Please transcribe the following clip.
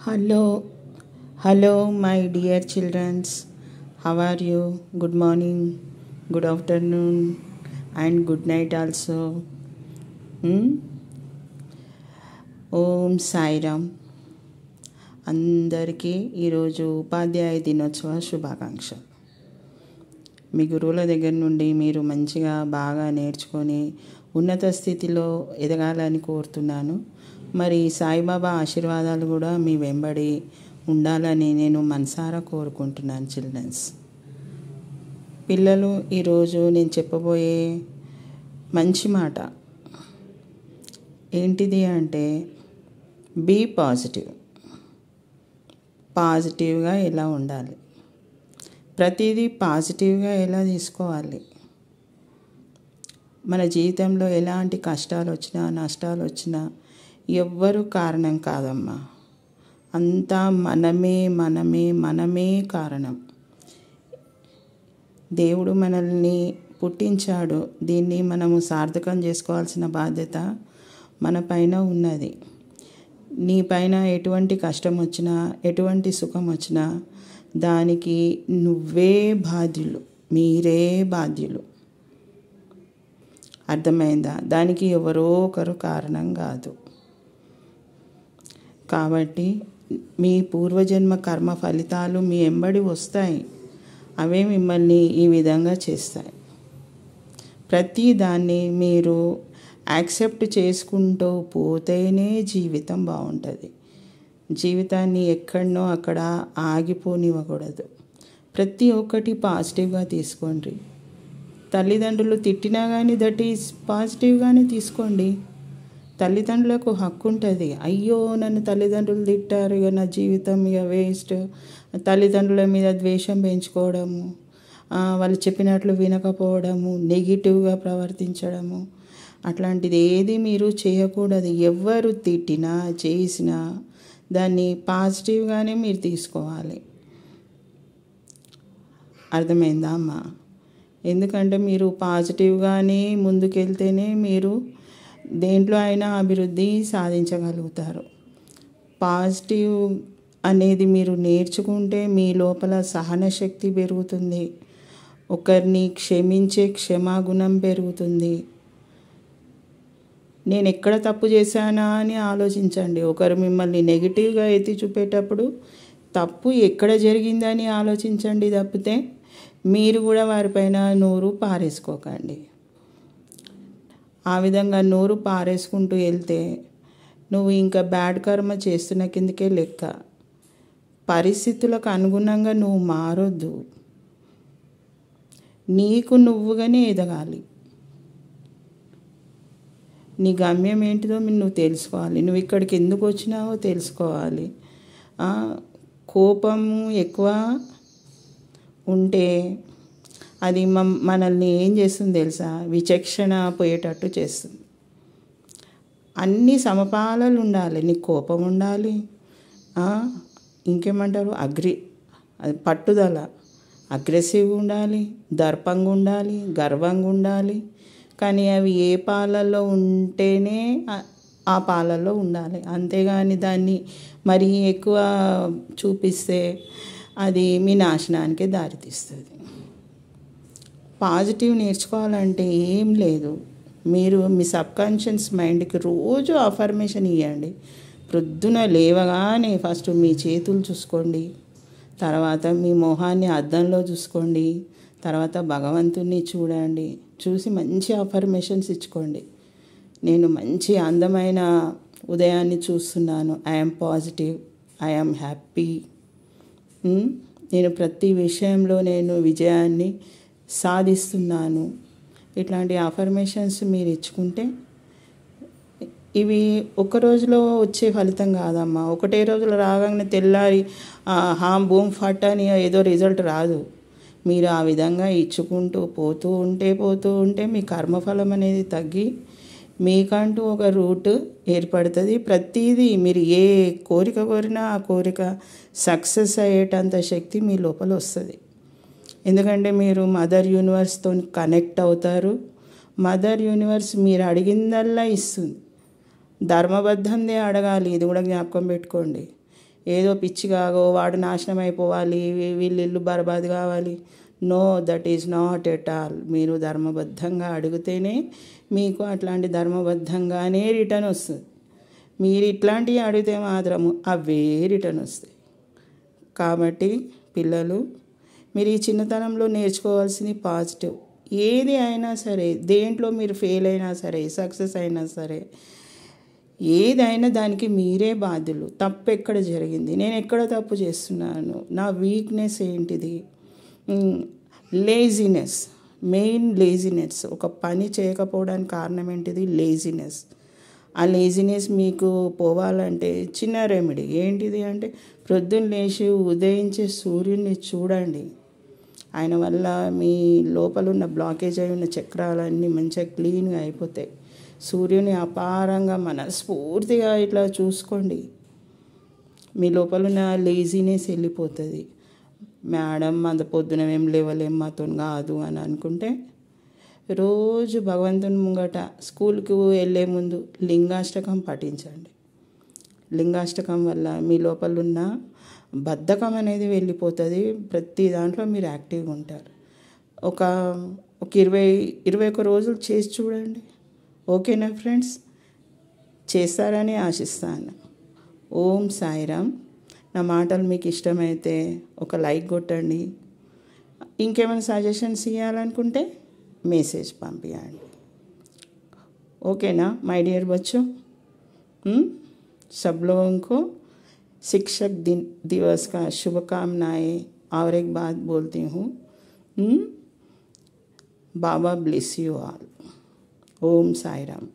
Hello, hello, my dear children. How are you? Good morning, good afternoon, and good night also. Hmm? ఓం సాయిరామ్. అందరికీ ఈరోజు ఉపాధ్యాయ దినోత్సవ శుభాకాంక్షలు. మీ గురువుల దగ్గర నుండి మీరు మంచిగా బాగా నేర్చుకొని ఉన్నత స్థితిలో ఎదగాలని కోరుతున్నాను. మరి సాయిబాబా ఆశీర్వాదాలు కూడా మీ వెంబడి ఉండాలని నేను మనసారా కోరుకుంటున్నాను చిల్డ్రన్స్. పిల్లలు, ఈరోజు నేను చెప్పబోయే మంచి మాట ఏంటిది అంటే, బీ పాజిటివ్. పాజిటివ్గా ఎలా ఉండాలి, ప్రతిదీ పాజిటివ్గా ఎలా తీసుకోవాలి. మన జీవితంలో ఎలాంటి కష్టాలు వచ్చినా నష్టాలు వచ్చినా ఎవ్వరూ కారణం కాదమ్మా. అంతా మనమే కారణం. దేవుడు మనల్ని పుట్టించాడు. దీన్ని మనము సార్థకం చేసుకోవాల్సిన బాధ్యత మన పైన ఉన్నది. నీ పైన ఎటువంటి కష్టం వచ్చినా ఎటువంటి సుఖం వచ్చినా దానికి నువ్వే బాధ్యులు, మీరే బాధ్యులు. అర్థమైందా? దానికి ఎవరో ఒకరు కారణం కాదు. కాబట్టి మీ పూర్వజన్మ కర్మ ఫలితాలు మీ వెంబడి వస్తాయి. అవే మిమ్మల్ని ఈ విధంగా చేస్తాయి. ప్రతి దాన్ని మీరు యాక్సెప్ట్ చేసుకుంటూ పోతేనే జీవితం బాగుంటుంది. జీవితాన్ని ఎక్కడనో అక్కడ ఆగిపోనివ్వకూడదు. ప్రతి ఒక్కటి పాజిటివ్గా తీసుకోండి. తల్లిదండ్రులు తిట్టినా కానీ దట్ ఈజ్ పాజిటివ్గానే తీసుకోండి. తల్లిదండ్రులకు హక్కు ఉంటుంది. అయ్యో నన్ను తల్లిదండ్రులు తిట్టారు, ఇక నా జీవితం ఇక వేస్ట్. తల్లిదండ్రుల మీద ద్వేషం పెంచుకోవడము, వాళ్ళు చెప్పినట్లు వినకపోవడము, నెగిటివ్గా ప్రవర్తించడము, అట్లాంటిది ఏది మీరు చేయకూడదు. ఎవరు తిట్టినా చేసినా దాన్ని పాజిటివ్గానే మీరు తీసుకోవాలి. అర్థమైందా అమ్మా? ఎందుకంటే మీరు పాజిటివ్గానే ముందుకెళ్తేనే మీరు దేంట్లో అయినా అభివృద్ధి సాధించగలుగుతారు. పాజిటివ్ అనేది మీరు నేర్చుకుంటే మీ లోపల సహన శక్తి పెరుగుతుంది. ఒకరిని క్షమించే క్షమాగుణం పెరుగుతుంది. నేను ఎక్కడ తప్పు చేశానా అని ఆలోచించండి. ఒకరు మిమ్మల్ని నెగిటివ్గా ఎత్తి చూపేటప్పుడు తప్పు ఎక్కడ జరిగిందని ఆలోచించండి తప్పితే మీరు కూడా వారిపైన నోరు పారేసుకోకండి. ఆ విధంగా నోరు పారేసుకుంటూ వెళ్తే నువ్వు ఇంకా బ్యాడ్ కర్మ చేస్తున్న కిందకే లెక్క. పరిస్థితులకు అనుగుణంగా నువ్వు మారొద్దు. నీకు నువ్వుగానే ఎదగాలి. నీ గమ్యం ఏంటిదో నువ్వు తెలుసుకోవాలి. నువ్వు ఇక్కడికి ఎందుకు వచ్చినావో తెలుసుకోవాలి. కోపము ఎక్కువ ఉంటే అది మనల్ని ఏం చేస్తుంది తెలుసా? విచక్షణ పోయేటట్టు చేస్తుంది. అన్నీ సమపాలలు ఉండాలి. నీకు కోపం ఉండాలి, ఇంకేమంటారు, అది పట్టుదల, అగ్రెసివ్గా ఉండాలి, దర్పంగా ఉండాలి, గర్వంగా ఉండాలి. కానీ అవి ఏ పాలల్లో ఉంటేనే ఆ పాలల్లో ఉండాలి. అంతేగాని దాన్ని మరీ ఎక్కువ చూపిస్తే అది మీ నాశనానికే దారితీస్తుంది. పాజిటివ్ నేర్చుకోవాలంటే ఏం లేదు. మీరు మీ సబ్కాన్షియస్ మైండ్కి రోజు అఫర్మేషన్ ఇవ్వండి. ప్రొద్దున లేవగానే ఫస్ట్ మీ చేతులు చూసుకోండి, తర్వాత మీ మొహాన్ని అద్దంలో చూసుకోండి, తర్వాత భగవంతుని చూడండి. చూసి మంచి అఫర్మేషన్స్ ఇచ్చుకోండి. నేను మంచి అందమైన ఉదయాన్ని చూస్తున్నాను, ఐఎమ్ పాజిటివ్, ఐఎమ్ హ్యాపీ, నేను ప్రతి విషయంలో నేను విజయాన్ని సాధిస్తున్నాను. ఇట్లాంటి అఫర్మేషన్స్ మీరు ఇచ్చుకుంటే ఇవి ఒక రోజులో వచ్చే ఫలితం కాదమ్మా. ఒకటే రోజులో రాగానే తెల్లారి బూమ్ ఫట్ అని ఏదో రిజల్ట్ రాదు. మీరు ఆ విధంగా ఇచ్చుకుంటూ పోతూ ఉంటే మీ కర్మఫలం అనేది తగ్గి మీకంటూ ఒక రూట్ ఏర్పడుతుంది. ప్రతిదీ మీరు ఏ కోరిక కోరినా ఆ కోరిక సక్సెస్ అయ్యేటంత శక్తి మీ లోపల వస్తుంది. ఎందుకంటే మీరు మదర్ యూనివర్స్తో కనెక్ట్ అవుతారు. మదర్ యూనివర్స్ మీరు అడిగిందల్లా ఇస్తుంది. ధర్మబద్ధందే అడగాలి, ఇది కూడా జ్ఞాపకం పెట్టుకోండి. ఏదో పిచ్చిగాగో వాడు నాశనం అయిపోవాలి, వీళ్ళు ఇల్లు బర్బాద్ కావాలి. No, that is not at all. మీరు ధర్మబద్ధంగా అడిగితేనే మీకు అట్లాంటి ధర్మబద్ధంగానే రిటర్న్ వస్తుంది. మీరు ఇట్లాంటివి అడిగితే మాత్రము అవే రిటర్న్ వస్తాయి. కాబట్టి పిల్లలు, మీరు ఈ చిన్నతనంలో నేర్చుకోవాల్సింది పాజిటివ్. ఏది అయినా సరే, దేంట్లో మీరు ఫెయిల్ అయినా సరే, సక్సెస్ అయినా సరే, ఏదైనా దానికి మీరే బాధ్యులు. తప్పు ఎక్కడ జరిగింది, నేను ఎక్కడ తప్పు చేస్తున్నాను, నా వీక్నెస్ ఏంటిది. Laziness, main laziness. ఒక పని చేయకపోవడానికి కారణం ఏంటిది? లేజినెస్. ఆ లేజినెస్ మీకు పోవాలంటే చిన్న రెమెడీ ఏంటిది అంటే, ప్రొద్దున లేచి ఉదయించే సూర్యుడిని చూడండి. ఆయన వల్ల మీ లోపల ఉన్న బ్లాకేజ్ అయి ఉన్న చక్రాలన్నీ మంచిగా క్లీన్గా అయిపోతాయి. సూర్యుని అపారంగా మనస్ఫూర్తిగా ఇట్లా చూసుకోండి, మీ లోపల ఉన్న లేజినెస్ వెళ్ళిపోతుంది. మేడం అంత పొద్దున ఏం లేవలేం, మాతో కాదు అని అనుకుంటే, రోజు భగవంతుని ముంగట స్కూల్కి వెళ్ళే ముందు లింగాష్టకం పఠించండి. లింగాష్టకం వల్ల మీ లోపల ఉన్న బద్ధకం అనేది వెళ్ళిపోతుంది. ప్రతి దాంట్లో మీరు యాక్టివ్గా ఉంటారు. ఒక 21 రోజులు చేసి చూడండి. ఓకేనా ఫ్రెండ్స్? చేస్తారని ఆశిస్తాను. ఓం సాయిరామ్. నా మాటలు మీకు ఇష్టమైతే ఒక లైక్ కొట్టండి. ఇంకేమైనా సజెషన్స్ ఇవ్వాలనుకుంటే మెసేజ్ పంపించండి. ओकेना माय डियर बच्चों, सब लोगों को शिक्षक दिवस का शुभकामनाएं। और एक बात बोलती हूँ, बाबा bless you all. Om Sai Ram.